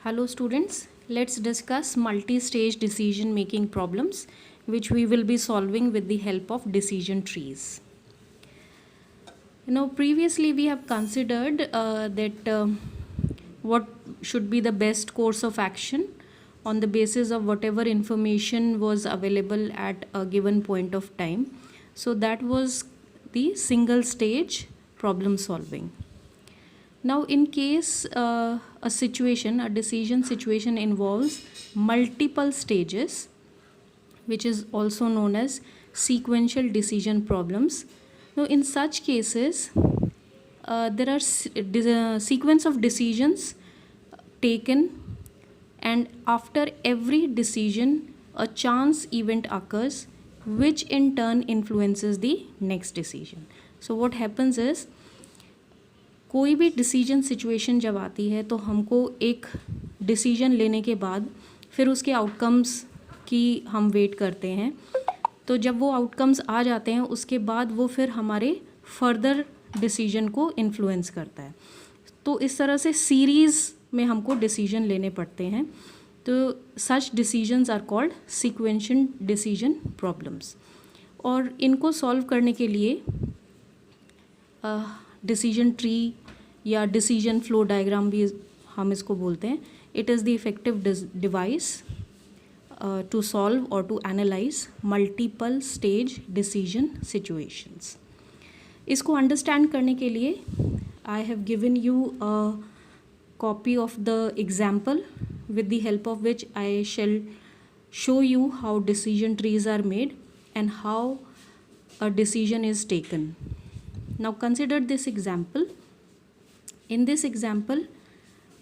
Hello students, let's discuss multi-stage decision making problems which we will be solving with the help of decision trees. Previously we have considered that what should be the best course of action on the basis of whatever information was available at a given point of time. So that was the single stage problem solving. Now, in case a decision situation involves multiple stages, which is also known as sequential decision problems. Now, in such cases, there are sequence of decisions taken, and after every decision, a chance event occurs, which in turn influences the next decision. So, what happens is, कोई भी decision situation जब आती है तो हमको एक decision लेने के बाद फिर उसके आउटकम्स की हम वेट करते हैं. तो जब वो आउटकम्स आ जाते हैं उसके बाद वो फिर हमारे फर्दर डिसीजन को इन्फ्लुएंस करता है. तो इस तरह से सीरीज़ में हमको डिसीजन लेने पड़ते हैं. तो such decisions are called sequential decision problems. और इनको सॉल्व करने के लिए डिसीजन ट्री या डिसीजन फ्लो डायग्राम भी हम इसको बोलते हैं. It is the effective device to solve और to analyse multiple stage decision situations. इसको अंडरस्टैंड करने के लिए I have given you a copy of the example with the help of which I shall show you how decision trees are made and how a decision is taken. Now consider this example. In this example,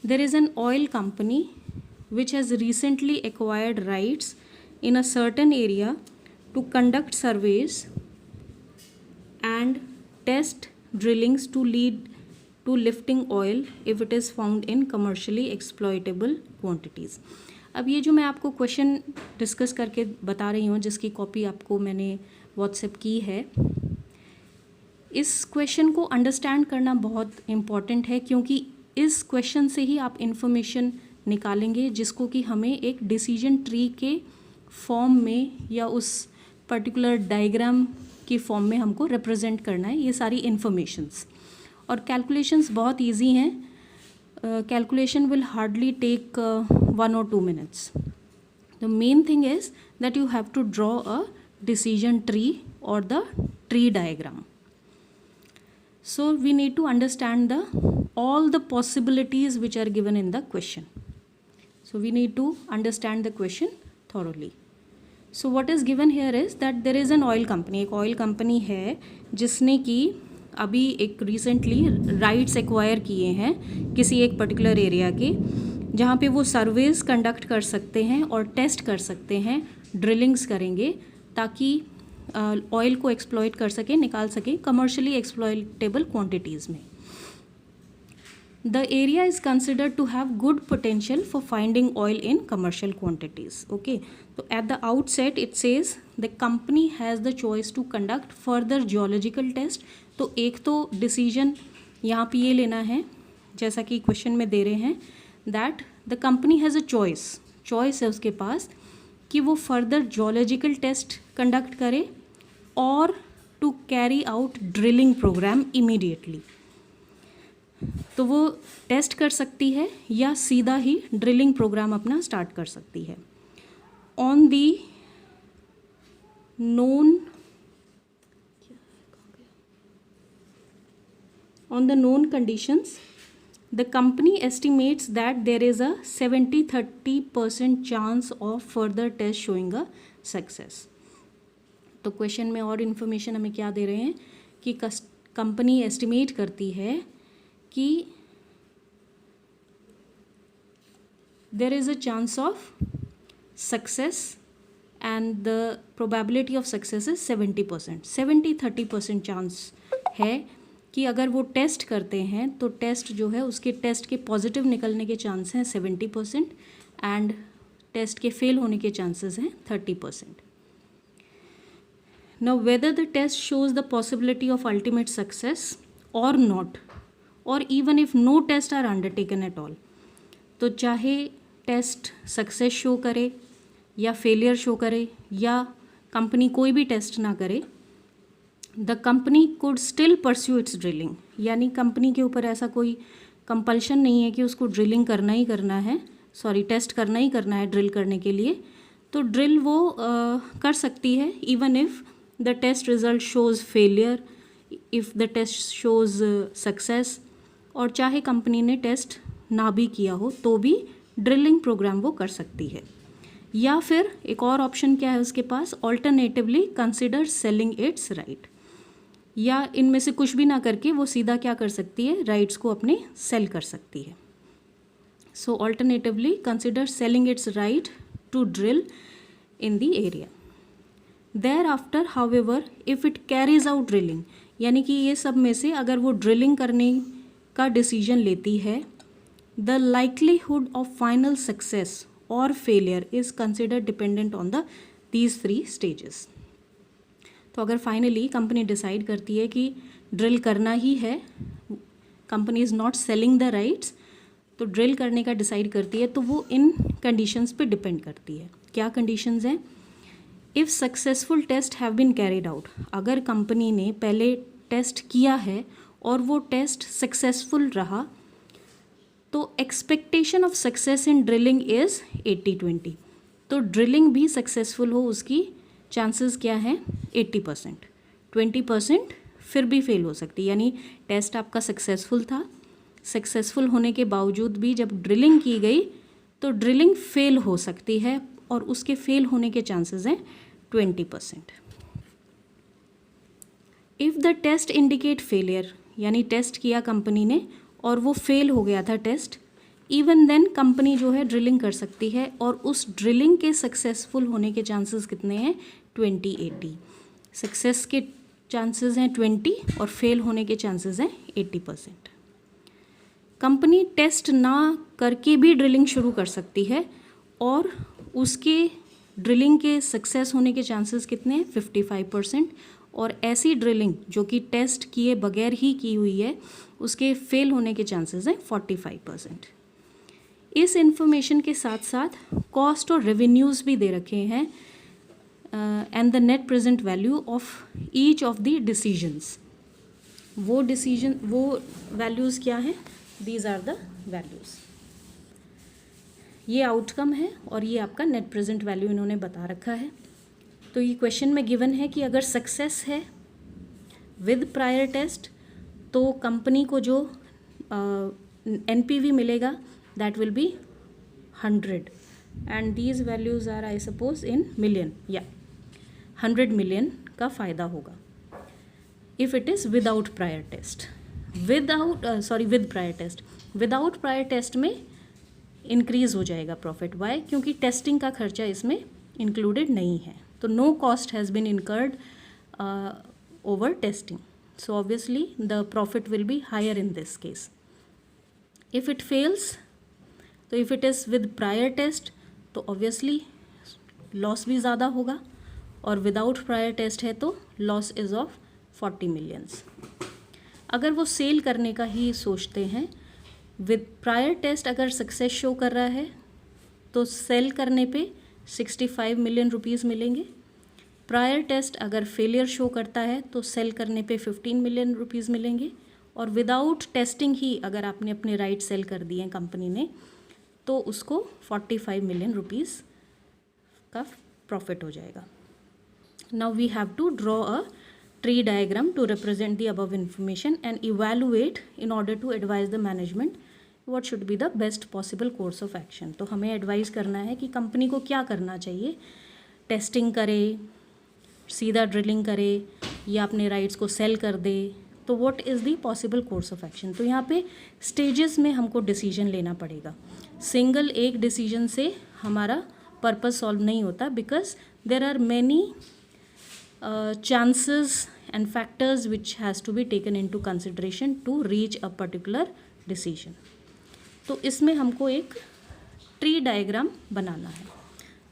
there is an oil company which has recently acquired rights in a certain area to conduct surveys and test drillings to lead to lifting oil if it is found in commercially exploitable quantities. अब ये जो मैं आपको question discuss करके बता रही हूँ, जिसकी कॉपी आपको मैंने व्हाट्सएप की है, इस क्वेश्चन को अंडरस्टैंड करना बहुत इम्पॉर्टेंट है, क्योंकि इस क्वेश्चन से ही आप इन्फॉर्मेशन निकालेंगे जिसको कि हमें एक डिसीजन ट्री के फॉर्म में या उस पर्टिकुलर डायग्राम की फॉर्म में हमको रिप्रेजेंट करना है ये सारी इन्फॉर्मेशंस. और कैलकुलेशंस बहुत इजी हैं. Calculation will hardly take 1 or 2 minutes. The main thing is that you have to draw a decision tree or the tree diagram. So we need to understand all the possibilities which are given in the question. So we need to understand the question thoroughly. So what is given here is that there is an oil company. एक oil company है जिसने कि अभी एक recently rights acquire किए हैं किसी एक पर्टिकुलर एरिया के, जहाँ पे वो सर्वेज कंडक्ट कर सकते हैं और टेस्ट कर सकते हैं, ड्रिलिंग्स करेंगे ताकि ऑयल को एक्सप्लॉइट कर सकें, निकाल सकें कमर्शियली एक्सप्लॉइटेबल क्वांटिटीज़ में. The area is considered to have good potential for finding oil in commercial quantities. Okay, तो at the outset it says the company has the choice to conduct further geological test. तो एक तो decision यहाँ पे ये लेना है, जैसा कि क्वेश्चन में दे रहे हैं, that the company has a choice है उसके पास कि वो फर्दर जियोलॉजिकल टेस्ट कंडक्ट करे और to carry out drilling programme immediately. तो वो टेस्ट कर सकती है या सीधा ही ड्रिलिंग प्रोग्राम अपना स्टार्ट कर सकती है. On the known conditions, the company estimates that there is a 70-30% chance of further test showing a success. तो क्वेश्चन में और इन्फॉर्मेशन हमें क्या दे रहे हैं कि कंपनी एस्टिमेट करती है कि there is a chance of success and the probability of success is 70%. 70-30% chance है कि अगर वो टेस्ट करते हैं तो टेस्ट जो है उसके टेस्ट के पॉजिटिव निकलने के चांस हैं 70% एंड टेस्ट के फेल होने के चांसेस हैं 30%. Now whether the test shows the possibility of ultimate success और नॉट, और even if no test are undertaken at all, तो चाहे टेस्ट सक्सेस शो करे या फेलियर शो करे या कंपनी कोई भी टेस्ट ना करे, the company could still pursue it's drilling, यानी कंपनी के ऊपर ऐसा कोई कंपल्शन नहीं है कि उसको ड्रिलिंग करना ही करना है, टेस्ट करना ही करना है ड्रिल करने के लिए। तो ड्रिल वो कर सकती है even if the test result shows failure, if the test shows success, और चाहे कंपनी ने टेस्ट ना भी किया हो तो भी ड्रिलिंग प्रोग्राम वो कर सकती है। या फिर एक और ऑप्शन क्या है उसके पास, alternatively consider selling its right, या इनमें से कुछ भी ना करके वो सीधा क्या कर सकती है, राइट्स को अपने सेल कर सकती है। So alternatively consider selling its right to drill in the area. Thereafter however if it carries out drilling, यानी कि ये सब में से अगर वो ड्रिलिंग करने का डिसीजन लेती है, the likelihood of final success और failure is consider dependent on the these 3 stages. तो अगर फाइनली कंपनी डिसाइड करती है कि ड्रिल करना ही है, company is not selling the rights, तो ड्रिल करने का डिसाइड करती है, तो वो इन कंडीशंस पे डिपेंड करती है। क्या कंडीशंस हैं? If successful test have been carried out, अगर कंपनी ने पहले टेस्ट किया है और वो टेस्ट सक्सेसफुल रहा, तो expectation of success in drilling is 80-20, तो ड्रिलिंग भी सक्सेसफुल हो उसकी चांसेस क्या हैं, 80%। 20% फिर भी फेल हो सकती है, यानी टेस्ट आपका सक्सेसफुल था, सक्सेसफुल होने के बावजूद भी जब ड्रिलिंग की गई तो ड्रिलिंग फेल हो सकती है और उसके फेल होने के चांसेस हैं 20%। If the test indicate failure, यानी टेस्ट किया कंपनी ने और वो फेल हो गया था टेस्ट, इवन देन कंपनी जो है ड्रिलिंग कर सकती है और उस ड्रिलिंग के सक्सेसफुल होने के चांसेस कितने हैं, 20-80। सक्सेस के चांसेस हैं 20 और फेल होने के चांसेस हैं 80%। कंपनी टेस्ट ना करके भी ड्रिलिंग शुरू कर सकती है और उसके ड्रिलिंग के सक्सेस होने के चांसेस कितने हैं, 55%, और ऐसी ड्रिलिंग जो कि टेस्ट किए बगैर ही की हुई है उसके फेल होने के चांसेस हैं 45%। इस इंफॉर्मेशन के साथ साथ कॉस्ट और रेवेन्यूज़ भी दे रखे हैं and the net present value of each of the decisions. वो वैल्यूज़ क्या हैं, दीज आर द वैल्यूज़। ये आउटकम है और ये आपका नेट प्रेजेंट वैल्यू इन्होंने बता रखा है। तो ये क्वेश्चन में गिवन है कि अगर सक्सेस है विद प्रायर टेस्ट तो कंपनी को जो NPV मिलेगा that will be 100 and these values are I suppose in million, या 100 मिलियन का फ़ायदा होगा if it is without prior test. With prior test, without prior test में इंक्रीज़ हो जाएगा प्रॉफिट। वाई? क्योंकि टेस्टिंग का खर्चा इसमें इंक्लूडेड नहीं है, तो no cost has been incurred over testing, so obviously the profit will be higher in this case. If it fails, तो if it is with prior test तो ऑब्वियसली लॉस भी ज़्यादा होगा, और विदाउट प्रायर टेस्ट है तो loss is of 40 millions. अगर वो सेल करने का ही सोचते हैं, विद प्रायर टेस्ट अगर सक्सेस शो कर रहा है तो सेल करने पे 65 मिलियन रुपीज़ मिलेंगे। प्रायर टेस्ट अगर फेलियर शो करता है तो सेल करने पे 15 मिलियन रुपीज़ मिलेंगे, और विदाउट टेस्टिंग ही अगर आपने अपने राइट सेल कर दिए हैं कंपनी ने तो उसको 45 मिलियन रुपीज़ का प्रॉफिट हो जाएगा। Now we have to draw a tree diagram to represent the above information and evaluate in order to advise the management what should be the best possible course of action। तो हमें advice करना है कि company को क्या करना चाहिए, testing करे, सीधा ड्रिलिंग करे, या अपने राइट्स को सेल कर दे, तो what is the possible course of action. तो यहाँ पे स्टेजेस में हमको डिसीजन लेना पड़ेगा। सिंगल एक डिसीजन से हमारा पर्पस सॉल्व नहीं होता, because there are many chances and factors which has to be taken into consideration to reach a particular decision। तो इसमें हमको एक ट्री डायग्राम बनाना है।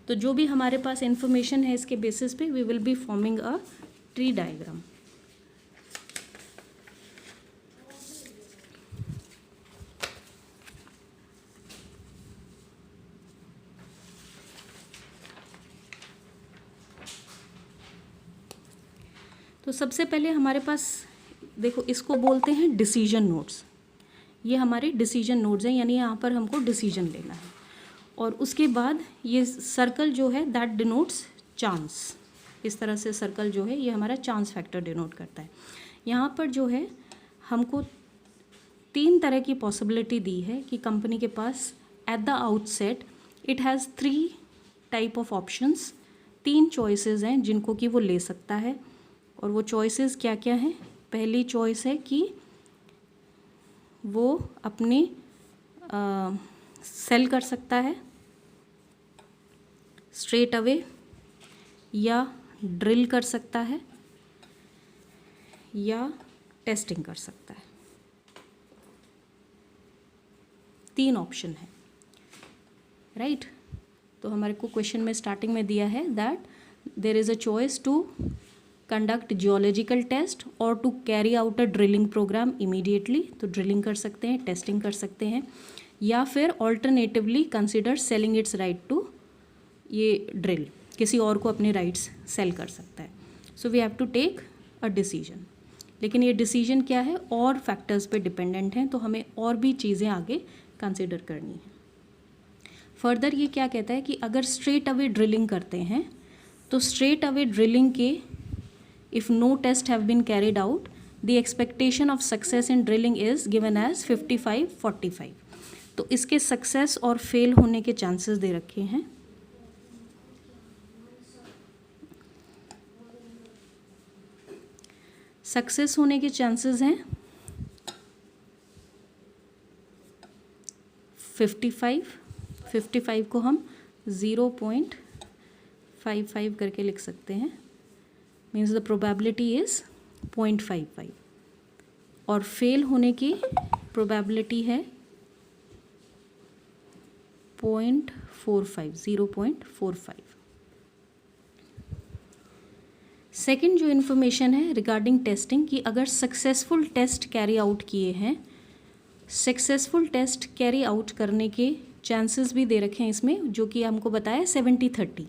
तो जो भी हमारे पास इंफॉर्मेशन है इसके बेसिस पे we will be forming a tree diagram. तो सबसे पहले हमारे पास देखो, इसको बोलते हैं डिसीजन नोड्स। ये हमारे डिसीजन नोड्स हैं, यानी यहाँ पर हमको डिसीजन लेना है। और उसके बाद ये सर्कल जो है दैट डिनोट्स चांस। इस तरह से सर्कल जो है ये हमारा चांस फैक्टर डिनोट करता है। यहाँ पर जो है हमको 3 तरह की पॉसिबिलिटी दी है कि कंपनी के पास at the outset it has 3 type of options, 3 choices हैं जिनको कि वो ले सकता है। और वो चॉइसेस क्या क्या हैं? पहली चॉइस है कि वो अपने सेल कर सकता है स्ट्रेट अवे, या ड्रिल कर सकता है, या टेस्टिंग कर सकता है। 3 ऑप्शन है, राइट। तो हमारे को क्वेश्चन में स्टार्टिंग में दिया है that there is a choice to conduct geological test और to carry out a drilling programme immediately. तो ड्रिलिंग कर सकते हैं, टेस्टिंग कर सकते हैं, या फिर alternatively consider selling its right to ये ड्रिल, किसी और को अपने राइट्स सेल कर सकता है। So we have to take a decision. लेकिन ये डिसीजन क्या है? और फैक्टर्स पे डिपेंडेंट हैं, तो हमें और भी चीज़ें आगे कंसिडर करनी है। फर्दर ये क्या कहता है कि अगर स्ट्रेट अवे ड्रिलिंग करते हैं तो स्ट्रेट अवे ड्रिलिंग के if no test have been carried out the expectation of success in drilling is given as 55-45। तो इसके सक्सेस और फेल होने के चांसेस दे रखे हैं। सक्सेस होने के चांसेस हैं 55 को हम 0.55 करके लिख सकते हैं, मीन्स द प्रोबेबिलिटी इज़ 0.55। और फेल होने की प्रोबेबिलिटी है 0.45। सेकंड जो इन्फॉर्मेशन है रिगार्डिंग टेस्टिंग कि अगर सक्सेसफुल टेस्ट कैरी आउट किए हैं, सक्सेसफुल टेस्ट कैरी आउट करने के चांसेस भी दे रखे हैं इसमें, जो कि हमको बताया 70-30।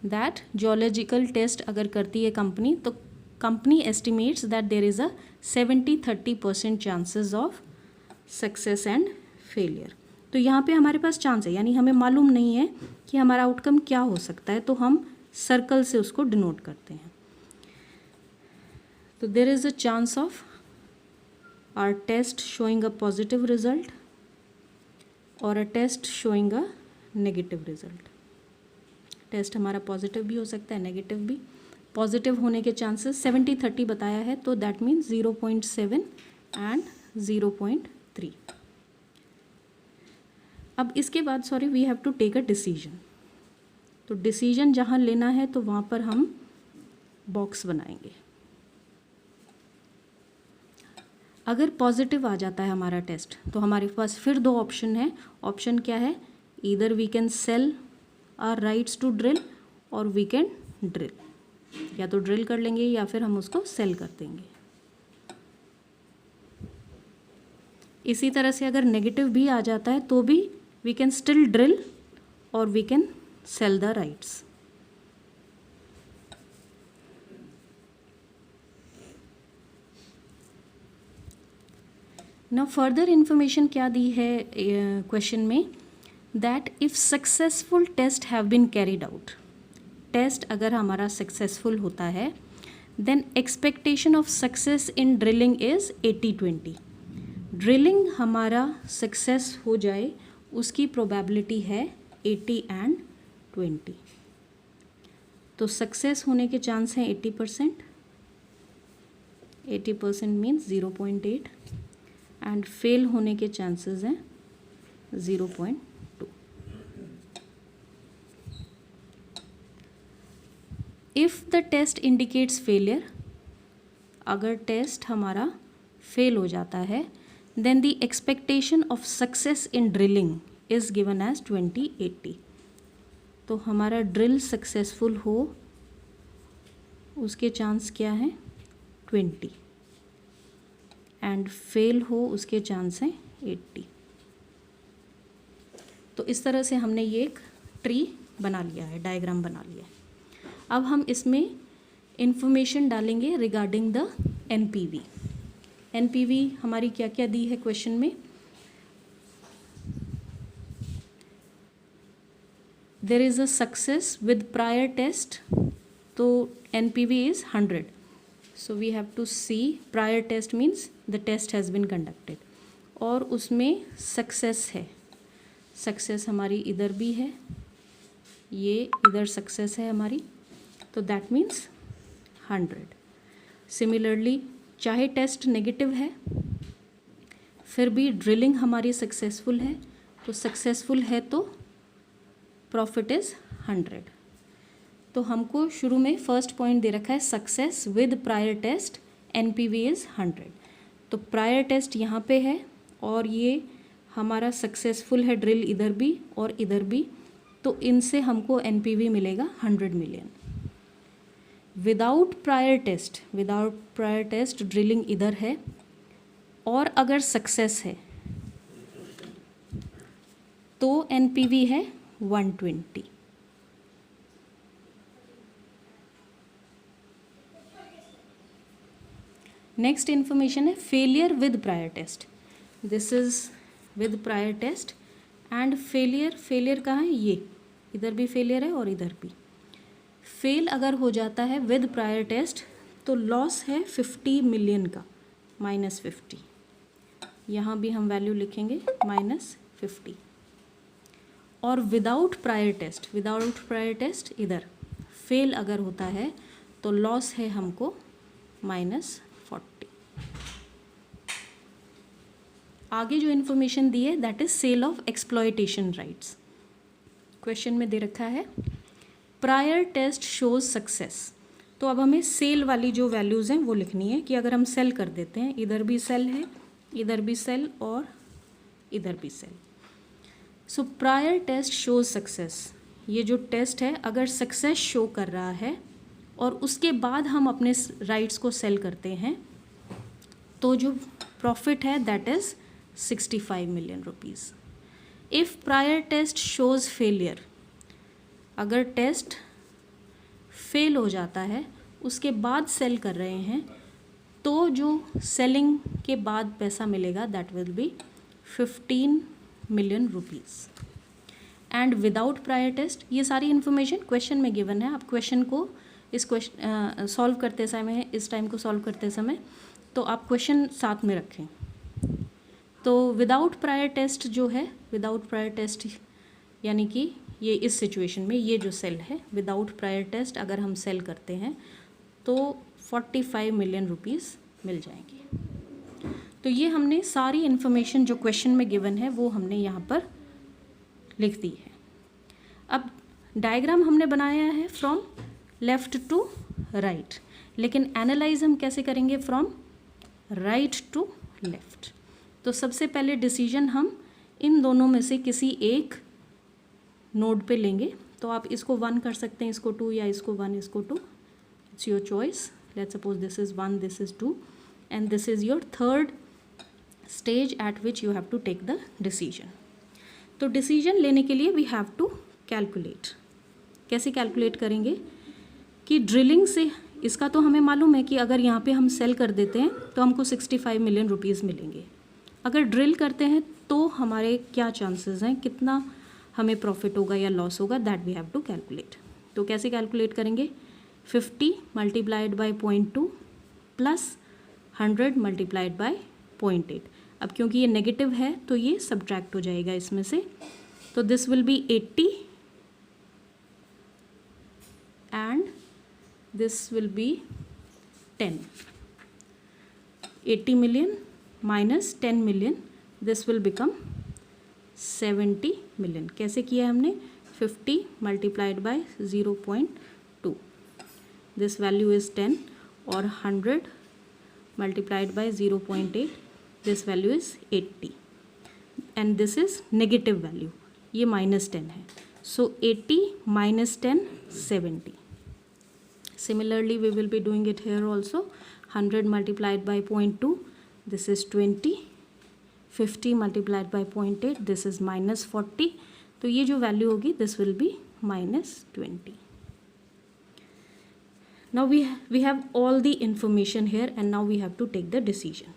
दैट जियोलॉजिकल टेस्ट अगर करती है कंपनी तो company estimates that there is a 70-30% chances of success and failure. तो यहाँ पे हमारे पास चांस है, यानी हमें मालूम नहीं है कि हमारा आउटकम क्या हो सकता है, तो हम सर्कल से उसको डिनोट करते हैं। तो there is a chance of our test showing a positive result और a test showing a negative result. Test हमारा पॉजिटिव भी हो सकता है, नेगेटिव भी। पॉजिटिव होने के चांसेस 70-30 बताया है, तो दैट मीन्स 0.7 एंड 0.3। अब इसके बाद we have to take a decision. तो डिसीजन जहाँ लेना है तो वहाँ पर हम बॉक्स बनाएंगे। अगर पॉजिटिव आ जाता है हमारा टेस्ट तो हमारे पास फिर 2 ऑप्शन है। ऑप्शन क्या है? Either we can sell our rights to drill और वी कैन ड्रिल, या तो ड्रिल कर लेंगे या फिर हम उसको सेल कर देंगे। इसी तरह से अगर नेगेटिव भी आ जाता है तो भी वी कैन स्टिल ड्रिल और we can sell the rights. Now further information क्या दी है क्वेश्चन में, that if successful test have been carried out, test अगर हमारा सक्सेसफुल होता है, then expectation of success in drilling is 80-20। Drilling हमारा सक्सेस हो जाए उसकी प्रोबेबिलिटी है 80 एंड 20। तो सक्सेस होने के चांस हैं 80%, 80% मीन्स 0.8, एंड फेल होने के चांसेस हैं 0.2। If the test indicates failure, अगर टेस्ट हमारा फेल हो जाता है, then the expectation of success in drilling is given as 20-80। तो हमारा ड्रिल सक्सेसफुल हो उसके चांस क्या हैं? 20, एंड फेल हो उसके चांस हैं 80। तो इस तरह से हमने ये एक ट्री बना लिया है, डायग्राम बना लिया है। अब हम इसमें इंफॉर्मेशन डालेंगे रिगार्डिंग द एनपीवी। एनपीवी हमारी क्या क्या दी है क्वेश्चन में, there is a success with prior test, तो NPV is 100। So we have to see prior test means the test has been conducted, और उसमें सक्सेस है, सक्सेस हमारी इधर भी है, ये इधर सक्सेस है हमारी, तो दैट मीन्स 100। सिमिलरली चाहे टेस्ट नेगेटिव है फिर भी ड्रिलिंग हमारी सक्सेसफुल है, तो सक्सेसफुल है तो प्रॉफिट इज़ 100। तो हमको शुरू में फर्स्ट पॉइंट दे रखा है success with prior test, NPV is 100। तो प्रायर टेस्ट यहाँ पे है और ये हमारा सक्सेसफुल है ड्रिल इधर भी और इधर भी, तो इनसे हमको एनपीवी मिलेगा 100 million. Without prior test drilling इधर है और अगर सक्सेस है तो एनपीवी है 120। नेक्स्ट इंफॉर्मेशन है failure with prior test. This is with prior test and failure कहाँ है, ये इधर भी फेलियर है और इधर भी। फेल अगर हो जाता है विद प्रायर टेस्ट तो लॉस है 50 मिलियन का, -50। यहाँ भी हम वैल्यू लिखेंगे -50। और विदाउट प्रायर टेस्ट इधर फेल अगर होता है तो लॉस है हमको -40। आगे जो इन्फॉर्मेशन दी है that is sale of exploitation rights. Question में दे रखा है प्रायर टेस्ट शोज सक्सेस, तो अब हमें सेल वाली जो वैल्यूज़ हैं वो लिखनी है कि अगर हम सेल कर देते हैं, इधर भी सेल है, इधर भी सेल और इधर भी सेल। सो प्रायर टेस्ट शोज सक्सेस, ये जो टेस्ट है अगर सक्सेस शो कर रहा है और उसके बाद हम अपने राइट्स को सेल करते हैं तो जो प्रॉफिट है that is 65 million rupees. If prior test shows failure, अगर टेस्ट फेल हो जाता है उसके बाद सेल कर रहे हैं तो जो सेलिंग के बाद पैसा मिलेगा that will be 15 million rupees. And without prior test, ये सारी इन्फॉर्मेशन क्वेश्चन में गिवन है। आप क्वेश्चन को इस क्वेश्चन सॉल्व करते समय, इस टाइम को सॉल्व करते समय तो आप क्वेश्चन साथ में रखें। तो विदाउट प्रायर टेस्ट जो है, विदाउट प्रायर टेस्ट यानी कि ये इस सिचुएशन में ये जो सेल है विदाउट प्रायर टेस्ट अगर हम सेल करते हैं तो 45 मिलियन रुपीज़ मिल जाएंगे। तो ये हमने सारी इन्फॉर्मेशन जो क्वेश्चन में गिवन है वो हमने यहाँ पर लिख दी है। अब डायग्राम हमने बनाया है फ्रॉम लेफ़्ट टू राइट, लेकिन एनालाइज हम कैसे करेंगे फ्रॉम राइट टू लेफ़्ट। तो सबसे पहले डिसीजन हम इन दोनों में से किसी एक नोड पे लेंगे, तो आप इसको 1 कर सकते हैं, इसको 2, या इसको 1 इसको 2, it's your choice. Let's suppose this is 1, this is 2 and this is your third stage at which you have to take the decision. तो डिसीजन लेने के लिए वी हैव टू कैलकुलेट। कैसे कैलकुलेट करेंगे कि ड्रिलिंग से, इसका तो हमें मालूम है कि अगर यहाँ पे हम सेल कर देते हैं तो हमको 65 मिलियन रुपीज़ मिलेंगे। अगर ड्रिल करते हैं तो हमारे क्या चांसेस हैं, कितना हमें प्रॉफिट होगा या लॉस होगा, that we have to calculate. तो कैसे कैलकुलेट करेंगे, 50 multiplied by 0.2 plus 100 multiplied by 0.8। अब क्योंकि ये नेगेटिव है तो ये सब्ट्रैक्ट हो जाएगा इसमें से, तो this will be 80 and this will be 10। 80 million minus 10 million, this will become 70 million. कैसे किया हमने, 50 multiplied by 0.2, this value is 10, और 100 multiplied by 0.8, this value is 80 and this is negative value, ये -10 है। सो 80 minus 10, 70. Similarly, we will be doing it here also. 100 multiplied by 0.2, this is 20. 50 multiplied by 0.8, this is -40. तो ये जो value होगी this will be -20. Now we have all the information here and now we have to take the decision.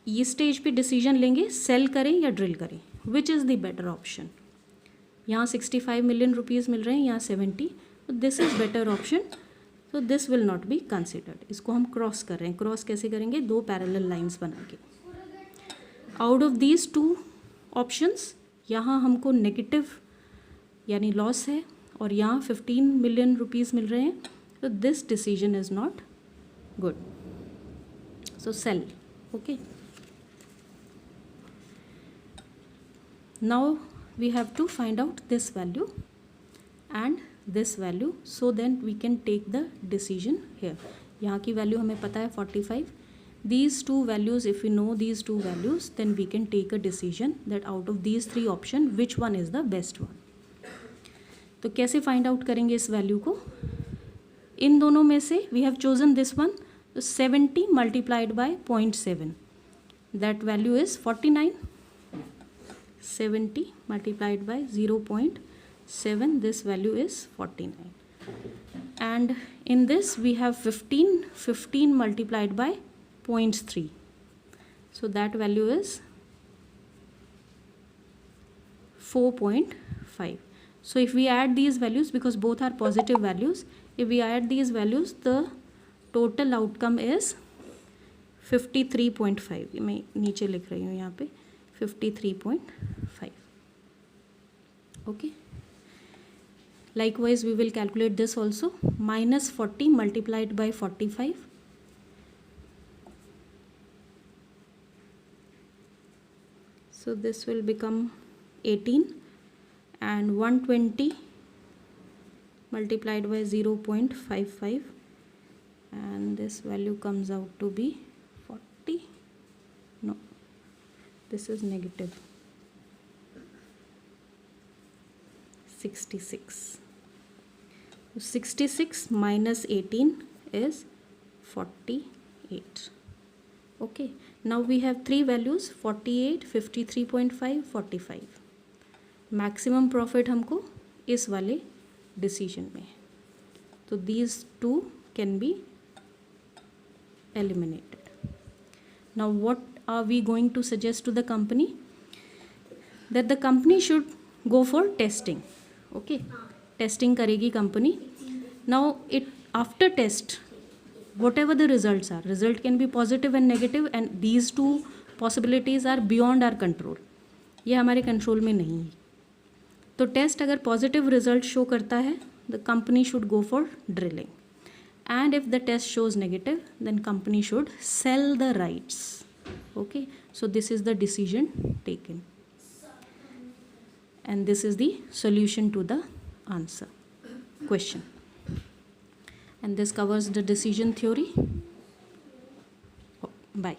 ये stage पे decision लेंगे cell करें या drill करें, which is the better option. यहाँ 65 मिलियन रुपीज़ मिल रहे हैं, यहाँ 70, तो दिस इज़ बेटर ऑप्शन, तो this will not be considered. इसको हम क्रॉस कर रहे हैं. क्रॉस कैसे करेंगे? दो पैरेलल लाइंस बना के. Out of these two options यहाँ हमको नेगेटिव यानी लॉस है और यहाँ 15 मिलियन रुपीज़ मिल रहे हैं, तो this decision is not good. So sell. Okay. Now we have to find out this value and this value, so then we can take the decision here. यहाँ की value हमें पता है 45. These two values, if we know these two values, then we can take a decision that out of these three option which one is the best one. तो कैसे find out करेंगे इस value को? इन दोनों में से we have chosen this one, so 70 multiplied by 0.7, that value is 49. 70 multiplied by 0.7, this value is 49. And in this we have 15 multiplied by 0.3, so that value is 4.5. So if we add these values, because both are positive values, if we add these values, the total outcome is 53.5. मैं नीचे लिख रही हूँ यहाँ पे 53.5. Okay. Likewise, we will calculate this also. Minus 40 multiplied by 45. So this will become 18, and 120 multiplied by 0.55, and this value comes out to be 40. No, this is negative 66. 66 minus 18 is 48. Okay, now we have three values, 48, 53.5, 45. Maximum profit हमको इस वाले decision में, तो these two can be eliminated. Now what are we going to suggest to the company? That the company should go for testing. Okay, testing करेगी company. Now it after test, whatever the results are, result can be positive and negative, and these two possibilities are beyond our control. ये हमारे control में नहीं है. तो test अगर positive result show करता है, the company should go for drilling, and if the test shows negative, then company should sell the rights. Okay, so this is the decision taken, and this is the solution to the answer question, and this covers the decision theory. Bye.